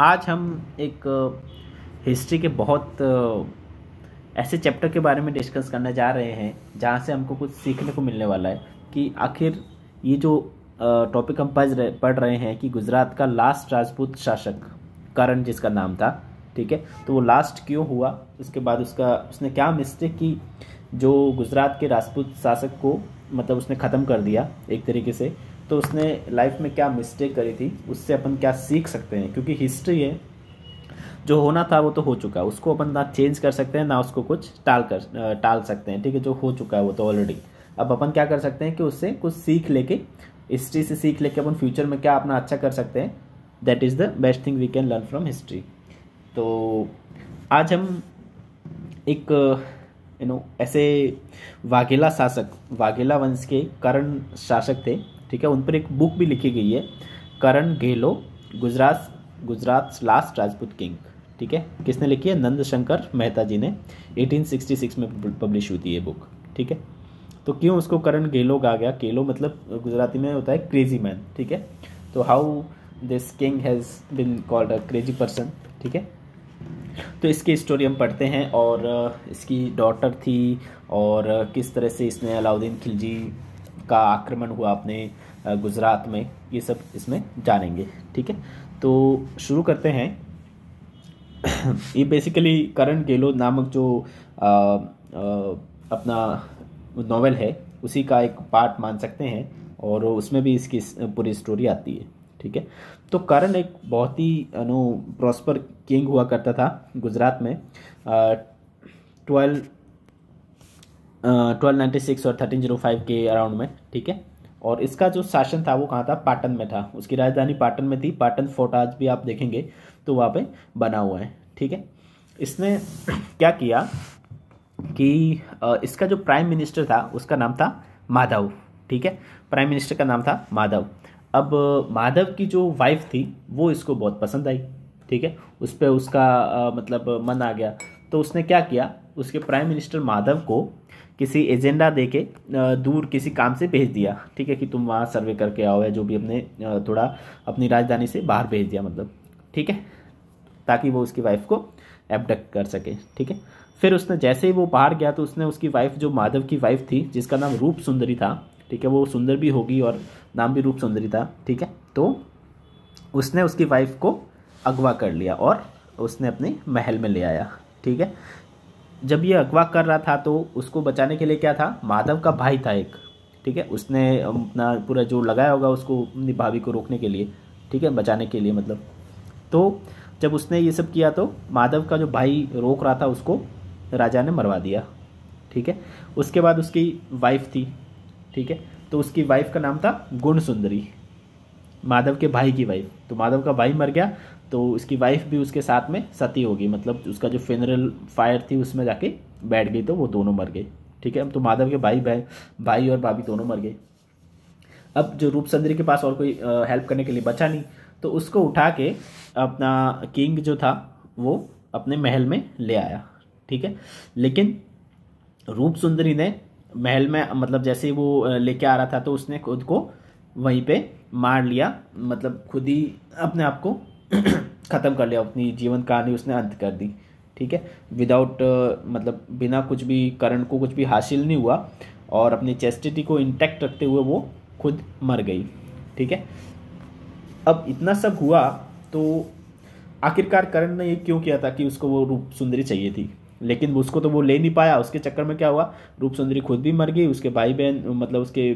आज हम एक हिस्ट्री के बहुत ऐसे चैप्टर के बारे में डिस्कस करने जा रहे हैं जहाँ से हमको कुछ सीखने को मिलने वाला है कि आखिर ये जो टॉपिक हम पढ़ रहे हैं कि गुजरात का लास्ट राजपूत शासक करण जिसका नाम था, ठीक है, तो वो लास्ट क्यों हुआ, उसके बाद उसने क्या मिस्टेक की जो गुजरात के राजपूत शासक को मतलब उसने ख़त्म कर दिया एक तरीके से। तो उसने लाइफ में क्या मिस्टेक करी थी, उससे अपन क्या सीख सकते हैं, क्योंकि हिस्ट्री है, जो होना था वो तो हो चुका है, उसको अपन ना चेंज कर सकते हैं ना उसको कुछ टाल सकते हैं, ठीक है। जो हो चुका है वो तो ऑलरेडी, अब अपन क्या कर सकते हैं कि उससे कुछ सीख लेके, हिस्ट्री से सीख लेके अपन फ्यूचर में क्या अपना अच्छा कर सकते हैं। That is the best thing we can learn from history. तो आज हम एक ऐसे वाघेला वंश के करण शासक थे, ठीक है, उन पर एक बुक भी लिखी गई है, करण घेलो गुजरात लास्ट राजपूत किंग, ठीक है। किसने लिखी है? नंद शंकर मेहता जी ने 1866 में पब्लिश हुई थी ये बुक, ठीक है। तो क्यों उसको करण घेलो कहा गया? घेलो मतलब गुजराती में होता है क्रेजी मैन, ठीक है। तो how this king has been called a crazy person, ठीक है। तो इसकी स्टोरी हम पढ़ते हैं और इसकी डॉटर थी और किस तरह से इसने अलाउद्दीन खिलजी का आक्रमण हुआ अपने गुजरात में, ये सब इसमें जानेंगे, ठीक है। तो शुरू करते हैं। ये बेसिकली करण घेलो नामक जो अपना नॉवेल है उसी का एक पार्ट मान सकते हैं और उसमें भी इसकी पूरी स्टोरी आती है, ठीक है। तो करण एक बहुत ही प्रॉस्पर किंग हुआ करता था गुजरात में 1296 और 1305 के अराउंड में, ठीक है। और इसका जो शासन था वो कहाँ था? पाटन में था। उसकी राजधानी पाटन में थी। पाटन फोर्ट आज भी आप देखेंगे तो वहाँ पे बना हुआ है, ठीक है। इसने क्या किया कि इसका जो प्राइम मिनिस्टर था उसका नाम था माधव, ठीक है। प्राइम मिनिस्टर का नाम था माधव। अब माधव की जो वाइफ थी वो इसको बहुत पसंद आई, ठीक है। उस पर उसका मतलब मन आ गया। तो उसने क्या किया, उसके प्राइम मिनिस्टर माधव को किसी एजेंडा देके दूर किसी काम से भेज दिया, ठीक है, कि तुम वहाँ सर्वे करके आओ, या जो भी अपने थोड़ा अपनी राजधानी से बाहर भेज दिया मतलब, ठीक है, ताकि वो उसकी वाइफ को एबडक्ट कर सके, ठीक है। फिर उसने जैसे ही वो बाहर गया तो उसने उसकी वाइफ, जो माधव की वाइफ थी जिसका नाम रूप सुंदरी था, ठीक है, वो सुंदर भी होगी और नाम भी रूप सुंदरी था, ठीक है। तो उसने उसकी वाइफ को अगवा कर लिया और उसने अपने महल में ले आया, ठीक है। जब ये अगवा कर रहा था तो उसको बचाने के लिए क्या था, माधव का भाई था एक, ठीक है, उसने अपना पूरा जो लगाया होगा उसको अपनी भाभी को रोकने के लिए, ठीक है, बचाने के लिए मतलब। तो जब उसने ये सब किया तो माधव का जो भाई रोक रहा था उसको राजा ने मरवा दिया, ठीक है। उसके बाद उसकी वाइफ थी, ठीक है, तो उसकी वाइफ का नाम था गुण सुंदरी, माधव के भाई की वाइफ। तो माधव का भाई मर गया तो उसकी वाइफ भी उसके साथ में सती हो गई, मतलब उसका जो फेनरल फायर थी उसमें जाके बैठ गई, तो वो दोनों मर गए, ठीक है। तो माधव के भाई और भाभी दोनों मर गए। अब जो रूप सुंदरी के पास और कोई हेल्प करने के लिए बचा नहीं, तो उसको उठा के अपना किंग जो था वो अपने महल में ले आया, ठीक है। लेकिन रूप सुंदरी ने महल में मतलब जैसे ही वो लेके आ रहा था तो उसने खुद को वहीं पे मार लिया, मतलब खुद ही अपने आप को ख़त्म कर लिया, अपनी जीवन कहानी उसने अंत कर दी, ठीक है। विदाउट मतलब बिना कुछ भी, करण को कुछ भी हासिल नहीं हुआ और अपनी चेस्टिटी को इंटैक्ट रखते हुए वो खुद मर गई, ठीक है। अब इतना सब हुआ तो आखिरकार करण ने ये क्यों किया था कि उसको वो रूप सुंदरी चाहिए थी, लेकिन उसको तो वो ले नहीं पाया। उसके चक्कर में क्या हुआ, रूप सुंदरी खुद भी मर गई, उसके भाई बहन मतलब उसके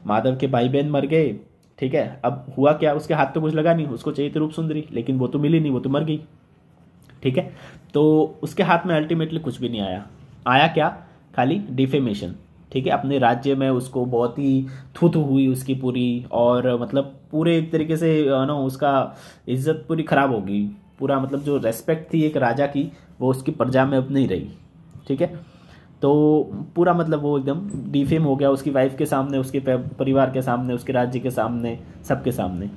माधव के भाई बहन मर गए, ठीक है। अब हुआ क्या, उसके हाथ तो कुछ लगा नहीं, उसको चाहिए थी रूप सुंदरी, लेकिन वो तो मिली नहीं, वो तो मर गई, ठीक है। तो उसके हाथ में अल्टीमेटली कुछ भी नहीं आया क्या, खाली डिफेमेशन, ठीक है। अपने राज्य में उसको बहुत ही थू थू हुई उसकी पूरी, और मतलब पूरे एक तरीके से उसका इज्जत पूरी खराब हो गई, पूरा मतलब जो रेस्पेक्ट थी एक राजा की वो उसकी प्रजा में अब नहीं रही, ठीक है। तो पूरा मतलब वो एकदम डिफेम हो गया उसकी वाइफ के सामने, उसके परिवार के सामने, उसके राज्य के सामने, सबके सामने।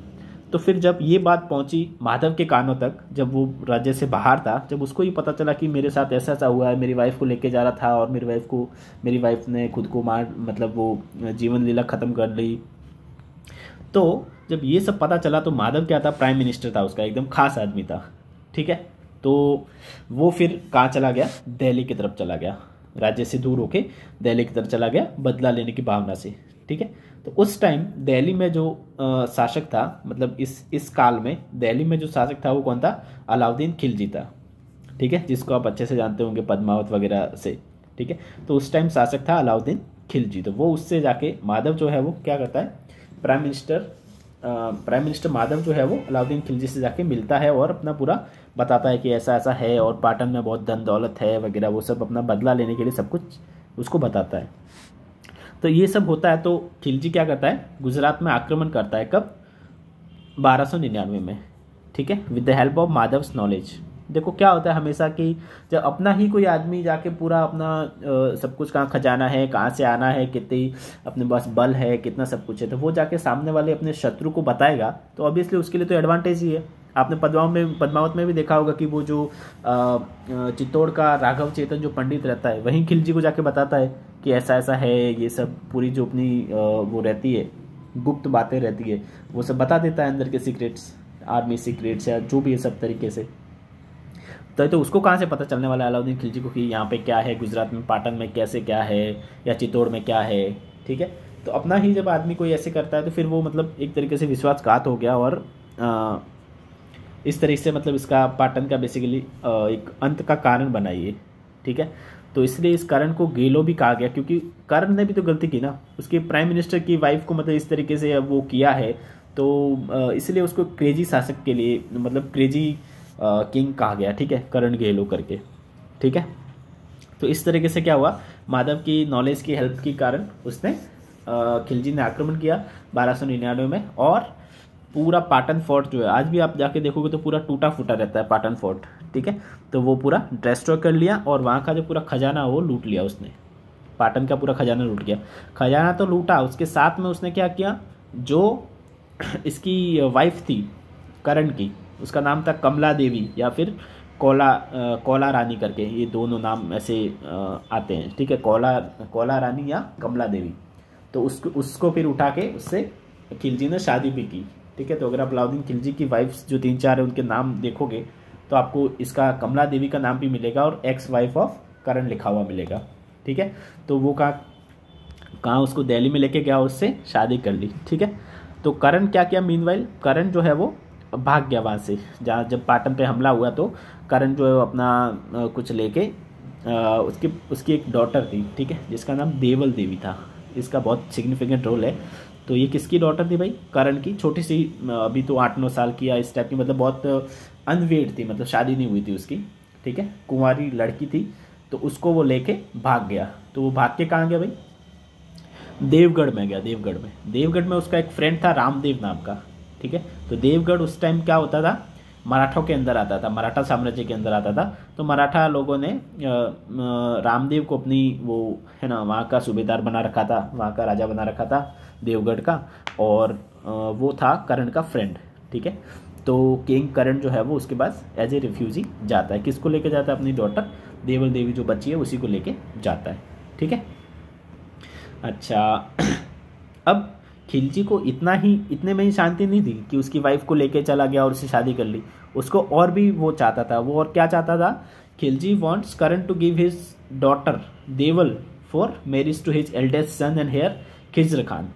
तो फिर जब ये बात पहुंची माधव के कानों तक, जब वो राज्य से बाहर था, जब उसको ये पता चला कि मेरे साथ ऐसा ऐसा हुआ है, मेरी वाइफ को लेके जा रहा था और मेरी वाइफ ने खुद को मार मतलब वो जीवन लीला ख़त्म कर ली, तो जब ये सब पता चला तो माधव क्या था, प्राइम मिनिस्टर था उसका, एकदम खास आदमी था, ठीक है। तो वो फिर कहाँ चला गया, दिल्ली की तरफ चला गया, राज्य से दूर होके दिल्ली की तरफ चला गया बदला लेने की भावना से, ठीक है। तो उस टाइम दिल्ली में जो शासक था, मतलब इस काल में दिल्ली में जो शासक था वो कौन था, अलाउद्दीन खिलजी था, ठीक है, जिसको आप अच्छे से जानते होंगे पद्मावत वगैरह से, ठीक है। तो उस टाइम शासक था अलाउद्दीन खिलजी। तो वो उससे जाके माधव जो है वो क्या करता है, प्राइम मिनिस्टर माधव जो है वो अलाउद्दीन खिलजी से जाके मिलता है और अपना पूरा बताता है कि ऐसा ऐसा है और पाटन में बहुत धन दौलत है वगैरह, वो सब अपना बदला लेने के लिए सब कुछ उसको बताता है। तो ये सब होता है तो खिलजी क्या करता है, गुजरात में आक्रमण करता है, कब, 1299 में, ठीक है, with the help of Madhav's knowledge. देखो क्या होता है हमेशा कि जब अपना ही कोई आदमी जाके पूरा अपना सब कुछ, कहाँ खजाना है, कहाँ से आना है, कितनी अपने पास बल है, कितना सब कुछ है, तो वो जाके सामने वाले अपने शत्रु को बताएगा तो ऑब्वियसली उसके लिए तो एडवांटेज ही है। आपने पद्मावत में भी देखा होगा कि वो जो चित्तौड़ का राघव चेतन जो पंडित रहता है वहीं खिलजी को जाके बताता है कि ऐसा ऐसा है, ये सब पूरी जो अपनी वो रहती है, गुप्त बातें रहती है, वो सब बता देता है, अंदर के सीक्रेट्स, आर्मी सीक्रेट्स या जो भी है सब तरीके से। तो उसको कहाँ से पता चलने वाला है अलाउद्दीन खिलजी को कि यहाँ पे क्या है, गुजरात में पाटन में कैसे क्या है, या चित्तौड़ में क्या है, ठीक है। तो अपना ही जब आदमी कोई ऐसे करता है तो फिर वो मतलब एक तरीके से विश्वासघात हो गया और इस तरीके से मतलब इसका पाटन का बेसिकली एक अंत का कारण बना ये, ठीक है। तो इसलिए इस करण को गेलो भी कहा गया, क्योंकि करण ने भी तो गलती की ना, उसके प्राइम मिनिस्टर की वाइफ को मतलब इस तरीके से वो किया है, तो इसलिए उसको क्रेजी शासक के लिए मतलब क्रेजी किंग कहा गया, ठीक है, करण गेलो करके, ठीक है। तो इस तरीके से क्या हुआ, माधव की नॉलेज की हेल्प के कारण उसने खिलजी ने आक्रमण किया 1299 में, और पूरा पाटन फोर्ट जो है, आज भी आप जाके देखोगे तो पूरा टूटा फूटा रहता है पाटन फोर्ट, ठीक है। तो वो पूरा डिस्ट्रॉय कर लिया और वहाँ का जो पूरा खजाना वो लूट लिया उसने, पाटन का पूरा खजाना लूट गया। खजाना तो लूटा, उसके साथ में उसने क्या किया, जो इसकी वाइफ थी करण की, उसका नाम था कमला देवी या फिर कोला रानी करके, ये दोनों नाम ऐसे आते हैं, ठीक है, कोला रानी या कमला देवी। तो उसको फिर उठा के उससे खिलजी ने शादी भी की, ठीक है। तो अगर आप अलाउद्दीन खिलजी की वाइफ्स जो 3-4 है उनके नाम देखोगे तो आपको इसका कमला देवी का नाम भी मिलेगा और एक्स वाइफ ऑफ करण लिखा हुआ मिलेगा, ठीक है। तो वो कहाँ उसको दिल्ली में लेके गया, उससे शादी कर ली, ठीक है। तो करण क्या किया, मीनवाइल करण जो है वो भाग गया वहाँ से, जहाँ जब पाटन पे हमला हुआ तो करण जो है अपना कुछ लेके उसकी एक डॉटर थी, ठीक है, जिसका नाम देवल देवी था। इसका बहुत सिग्निफिकेंट रोल है। तो ये किसकी डॉटर थी भाई, करण की, छोटी सी, अभी तो 8-9 साल की या इस टाइप की, मतलब बहुत अनवेड थी, मतलब शादी नहीं हुई थी उसकी, ठीक है, कुंवारी लड़की थी। तो उसको वो लेके भाग गया। तो वो भाग के कहाँ गया भाई, देवगढ़ में गया। देवगढ़ में उसका एक फ्रेंड था रामदेव नाम का, ठीक है। तो देवगढ़ उस टाइम क्या होता था, मराठों के अंदर आता था, मराठा साम्राज्य के अंदर आता था। तो मराठा लोगों ने रामदेव को अपनी वो है ना वहाँ का सूबेदार बना रखा था, वहाँ का राजा बना रखा था देवगढ़ का, और वो था करण का फ्रेंड, ठीक है। तो किंग करण जो है वो उसके पास एज ए रिफ्यूजी जाता है। किसको लेके जाता है, अपनी डॉटर देवल देवी जो बच्ची है उसी को लेके जाता है, ठीक है। अच्छा अब खिलजी को इतने में ही शांति नहीं थी कि उसकी वाइफ को लेके चला गया और उससे शादी कर ली, उसको और भी वो चाहता था। वो और क्या चाहता था, Khilji wants Karan to give his daughter Deval for marriage to his eldest son and heir Khizr Khan,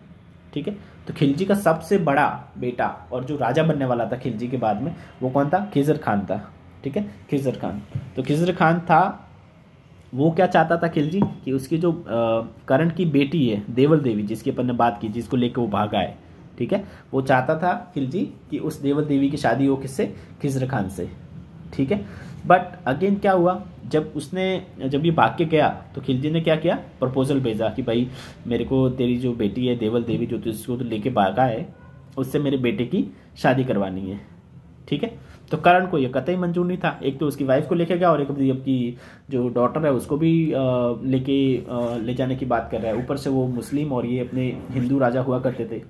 ठीक है। तो खिलजी का सबसे बड़ा बेटा और जो राजा बनने वाला था खिलजी के बाद में, वो कौन था, खिज्र खान था, ठीक है, खिज्र खान। तो खिज्र खान था, वो क्या चाहता था खिलजी कि उसकी जो करण की बेटी है देवल देवी, जिसकी अपन ने बात की, जिसको लेकर वो भागा है, ठीक है, वो चाहता था खिलजी कि उस देवल देवी की शादी हो किससे, खिज्र खान से, ठीक है। बट अगेन क्या हुआ, जब ये भाग के गया तो खिलजी ने क्या किया, प्रपोजल भेजा कि भाई मेरे को तेरी जो बेटी है देवल देवी जो जिसको तो लेके भागा है, उससे मेरे बेटे की शादी करवानी है, ठीक है। तो करण को ये कतई मंजूर नहीं था। एक तो उसकी वाइफ को लेके गया और एक अपनी जो डॉटर है उसको भी ले जाने की बात कर रहा है। ऊपर से वो मुस्लिम और ये अपने हिंदू राजा हुआ करते थे,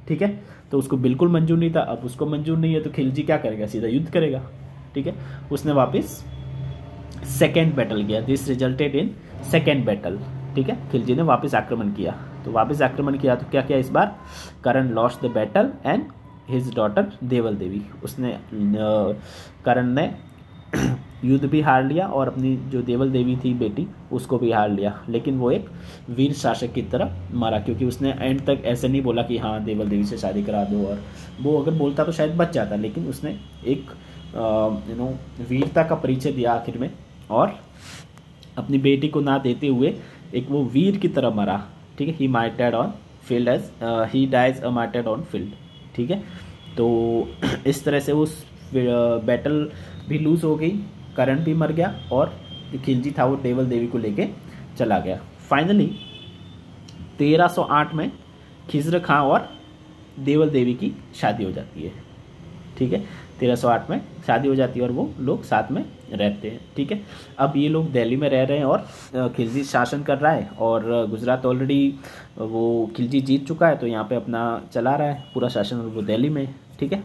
ठीक है। तो उसको बिल्कुल मंजूर नहीं था। अब उसको मंजूर नहीं है तो खिलजी क्या करेगा, सीधा युद्ध करेगा, ठीक है। उसने वापस सेकेंड बैटल किया, this resulted in second battle, ठीक है। खिलजी ने वापस आक्रमण किया, तो वापस आक्रमण किया। तो क्या किया इस बार, Karan lost the battle and his daughter Deval Devi, उसने करण ने युद्ध भी हार लिया और अपनी जो देवल देवी थी बेटी उसको भी हार लिया, लेकिन वो एक वीर शासक की तरह मारा, क्योंकि उसने एंड तक ऐसे नहीं बोला कि हाँ देवल देवी से शादी करा दो, और वो अगर बोलता तो शायद बच जाता, लेकिन उसने एक वीरता का परिचय दिया आखिर में, और अपनी बेटी को ना देते हुए एक वो वीर की तरह मरा। ठीक है, he martyred on field as he dies a martyred on field. ठीक है, तो इस तरह से उस बैटल भी लूज हो गई, करण भी मर गया, और खिलजी था वो देवल देवी को लेके चला गया। फाइनली 1308 में खिज्र खां और देवल देवी की शादी हो जाती है। ठीक है, 1308 में शादी हो जाती है और वो लोग साथ में रहते हैं। ठीक है, अब ये लोग दिल्ली में रह रहे हैं और खिलजी शासन कर रहा है, और गुजरात ऑलरेडी वो खिलजी जीत चुका है, तो यहाँ पे अपना चला रहा है पूरा शासन, और वो दिल्ली में। ठीक है,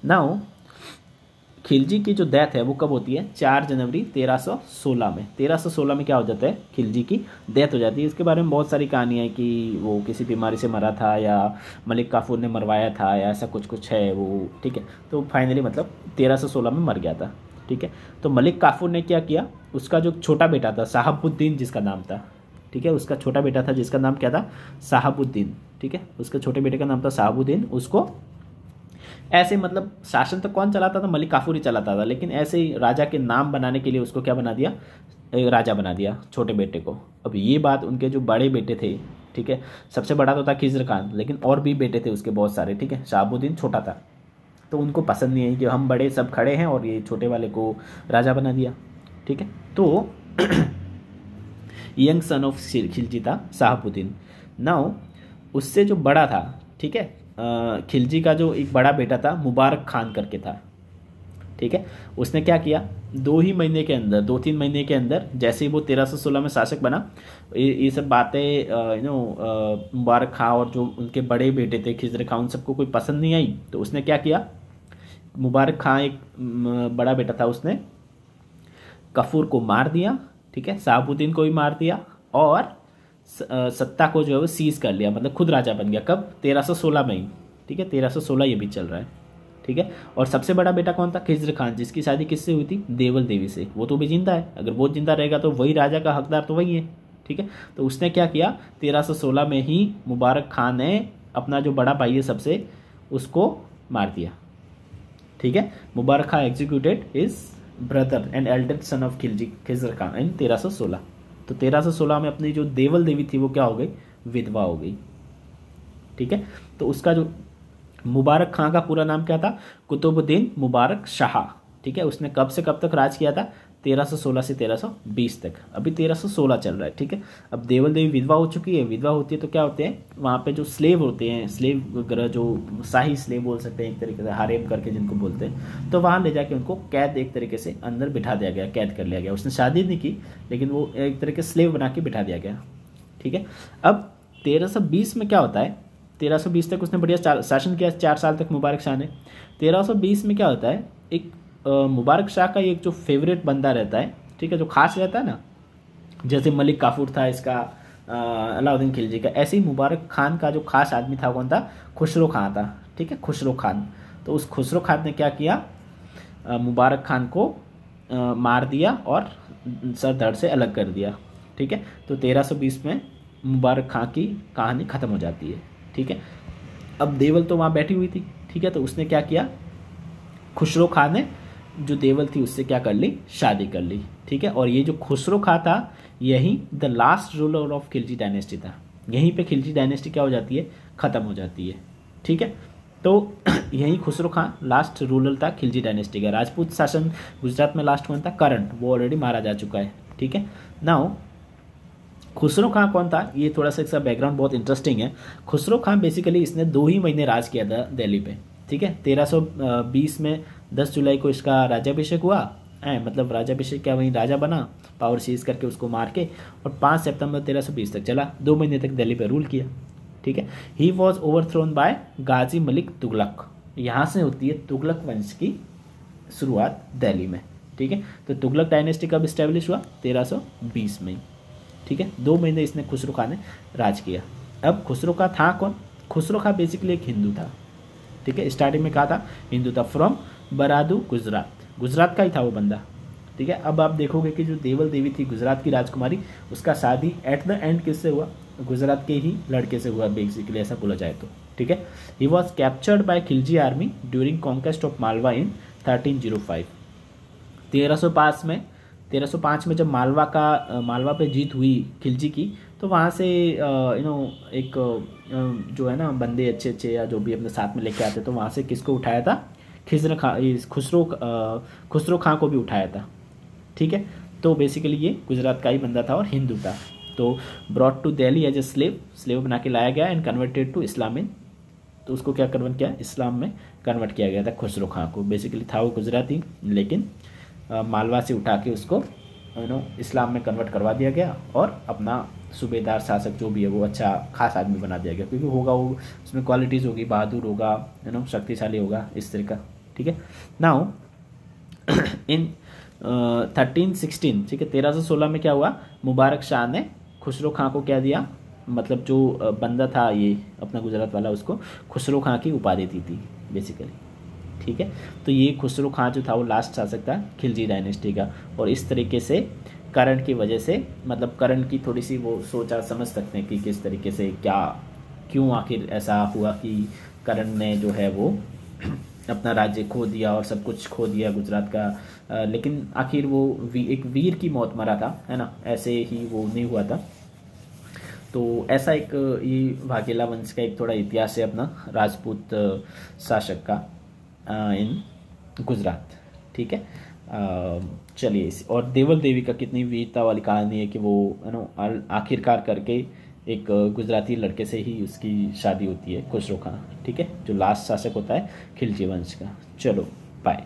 नाउ खिलजी की जो डेथ है वो कब होती है, 4 जनवरी 1316 में। 1316 में क्या हो जाता है, खिलजी की डेथ हो जाती है। इसके बारे में बहुत सारी कहानियाँ हैं कि वो किसी बीमारी से मरा था, या मलिक काफूर ने मरवाया था, या ऐसा कुछ कुछ है वो। ठीक है, तो फाइनली मतलब 1316 में मर गया था। ठीक है, तो मलिक काफूर ने क्या किया, उसका जो छोटा बेटा था साहबुद्दीन जिसका नाम था, ठीक है, उसका छोटा बेटा था जिसका नाम क्या था, साहबुद्दीन। ठीक है, उसके छोटे बेटे का नाम था साहबुद्दीन। उसको ऐसे मतलब शासन तो कौन चलाता था, मलिक काफूर ही चलाता था, लेकिन ऐसे ही राजा के नाम बनाने के लिए उसको क्या बना दिया, राजा बना दिया छोटे बेटे को। अब ये बात उनके जो बड़े बेटे थे, ठीक है, सबसे बड़ा तो था खिज्र खान, लेकिन और भी बेटे थे उसके बहुत सारे। ठीक है, शाहबुद्दीन छोटा था, तो उनको पसंद नहीं आई कि हम बड़े सब खड़े हैं और ये छोटे वाले को राजा बना दिया। ठीक है, तो यंग सन ऑफ खिलजी था शाहबुद्दीन। नाउ उससे जो बड़ा था, ठीक है, खिलजी का जो एक बड़ा बेटा था मुबारक खान करके था। ठीक है, उसने क्या किया, 2-3 महीने के अंदर जैसे ही वो 1316 में शासक बना, ये सब बातें मुबारक खां और जो उनके बड़े बेटे थे खिज्र खां, उन सबको कोई पसंद नहीं आई। तो उसने क्या किया, मुबारक खां एक बड़ा बेटा था, उसने कफूर को मार दिया। ठीक है, शाहबुद्दीन को भी मार दिया, और सत्ता को जो है वो सीज कर लिया, मतलब खुद राजा बन गया। कब, 1316 में ही। ठीक है, 1316 ये भी चल रहा है। ठीक है, और सबसे बड़ा बेटा कौन था, खिज्र खान, जिसकी शादी किससे हुई थी, देवल देवी से। वो तो भी जिंदा है, अगर वो जिंदा रहेगा तो वही राजा का हकदार तो वही है। ठीक है, तो उसने क्या किया, 1316 में ही मुबारक खान ने अपना जो बड़ा भाई है सबसे, उसको मार दिया। ठीक है, Mubarak Khan executed his brother and eldest son of Khilji Khizr Khan in 1316। तो 1316 में अपनी जो देवल देवी थी वो क्या हो गई, विधवा हो गई। ठीक है, तो उसका जो मुबारक खां का पूरा नाम क्या था, कुतुबुद्दीन मुबारक शाह। ठीक है, उसने कब से कब तक राज किया था, 1316 से 1320 तक। अभी 1316 चल रहा है। ठीक है, अब देवल देवी विधवा हो चुकी है। विधवा होती है तो क्या होते हैं, वहाँ पे जो स्लेव होते हैं, स्लेव वगैरह जो शाही स्लेव बोल सकते हैं एक तरीके से, हारेम करके जिनको बोलते हैं, तो वहाँ ले जाके उनको कैद एक तरीके से अंदर बिठा दिया गया, कैद कर लिया गया। उसने शादी नहीं की, लेकिन वो एक तरीके से स्लेव बना के बिठा दिया गया। ठीक है, अब 1320 में क्या होता है, 1320 तक उसने बढ़िया शासन किया, 4 साल तक मुबारक शाह ने। 1320 में क्या होता है, एक मुबारक शाह का एक जो फेवरेट बंदा रहता है, ठीक है, जो खास रहता है ना, जैसे मलिक काफूर था इसका, अलाउद्दीन खिलजी का, ऐसे ही मुबारक खान का जो खास आदमी था कौन था, खुसरो खान था। ठीक है, खुसरो खान। तो उस खुसरो खान ने क्या किया, मुबारक खान को मार दिया और सर धड़ से अलग कर दिया। ठीक है, तो 1320 में मुबारक खान की कहानी ख़त्म हो जाती है। ठीक है, अब देवल तो वहाँ बैठी हुई थी। ठीक है, तो उसने क्या किया, खुसरो खान ने जो देवल थी उससे क्या कर ली, शादी कर ली। ठीक है, और ये जो खुसरो खां था यही the last ruler of Khilji dynasty था। यहीं पे खिलजी डायनेस्टी क्या हो जाती है, ख़त्म हो जाती है। ठीक है, तो यही खुसरो खां लास्ट रूलर था खिलजी डायनेस्टी का। राजपूत शासन गुजरात में लास्ट कौन था, करण, वो ऑलरेडी मारा जा चुका है। ठीक है, नाउ खुसरो खां कौन था, ये थोड़ा सा इसका बैकग्राउंड बहुत इंटरेस्टिंग है। खुसरो खां बेसिकली इसने 2 ही महीने राज किया था दिल्ली पे। ठीक है, 1320 में 10 जुलाई को इसका राज्याभिषेक हुआ, मतलब राज्याभिषेक क्या, वहीं राजा बना, पावर सीज करके उसको मार के, और 5 सितंबर 1320 तक चला, 2 महीने तक दिल्ली पे रूल किया। ठीक है, ही वॉज ओवरथ्रोन बाय गाजी मलिक तुगलक। यहाँ से होती है तुगलक वंश की शुरुआत दिल्ली में। ठीक है, तो तुगलक डायनेस्टी कब स्टैब्लिश हुआ, 1320 में। ठीक है। 2 महीने इसने खुसरो खां ने राज किया। अब खुसरो खां था कौन? खुसरो खां बेसिकली एक हिंदू था, ठीक है। स्टार्टिंग में कहा था हिंदू था, फ्रॉम बरादू गुजरात, गुजरात का ही था वो बंदा, ठीक है। अब आप देखोगे कि जो देवल देवी थी गुजरात की राजकुमारी, उसका शादी एट द एंड किससे हुआ? गुजरात के ही लड़के से हुआ बेसिकली, ऐसा बोला जाए तो, ठीक है। He was captured by Khilji army during conquest of Malwa in 1305। 1305 में जब मालवा पे जीत हुई खिलजी की, तो वहाँ से एक जो है ना बंदे अच्छे अच्छे या जो भी अपने साथ में लेके आते, तो वहाँ से किसको उठाया था? खुसरो खां को भी उठाया था, ठीक है। तो बेसिकली ये गुजरात का ही बंदा था और हिंदू था। तो brought to Delhi as a slave बना के लाया गया and converted to Islam in, तो उसको क्या कन्वर्ट किया? इस्लाम में कन्वर्ट किया गया था खुसरो खां को। बेसिकली था वो गुजराती, लेकिन मालवा से उठा के उसको इस्लाम में कन्वर्ट करवा दिया गया और अपना सूबेदार शासक जो भी है वो अच्छा खास आदमी बना दिया गया, क्योंकि होगा वो उसमें क्वालिटीज़ होगी, बहादुर होगा, शक्तिशाली होगा, इस तरह का, ठीक है। नाउ इन 1316, ठीक है, 1316 में क्या हुआ? मुबारक शाह ने खुसरो खां को क्या दिया? मतलब जो बंदा था ये अपना गुजरात वाला, उसको खुसरो खां की उपाधि दी थी बेसिकली, ठीक है। तो ये खुसरो खां जो था वो लास्ट शासक था खिलजी डायनेस्टी का, और इस तरीके से करण की वजह से, मतलब करण की थोड़ी सी वो सोच आप समझ सकते हैं कि किस तरीके से क्या क्यों आखिर ऐसा हुआ कि करण ने जो है वो अपना राज्य खो दिया और सब कुछ खो दिया गुजरात का, लेकिन आखिर वो एक वीर की मौत मरा था, है ना, ऐसे ही वो नहीं हुआ था। तो ऐसा एक ये वाघेला वंश का एक थोड़ा इतिहास है अपना राजपूत शासक का इन गुजरात, ठीक है। चलिए, और देवल देवी का कितनी वीरता वाली कहानी है कि वो आखिरकार करके एक गुजराती लड़के से ही उसकी शादी होती है खुसरो खां, ठीक है, जो लास्ट शासक होता है खिलजी वंश का। चलो बाय।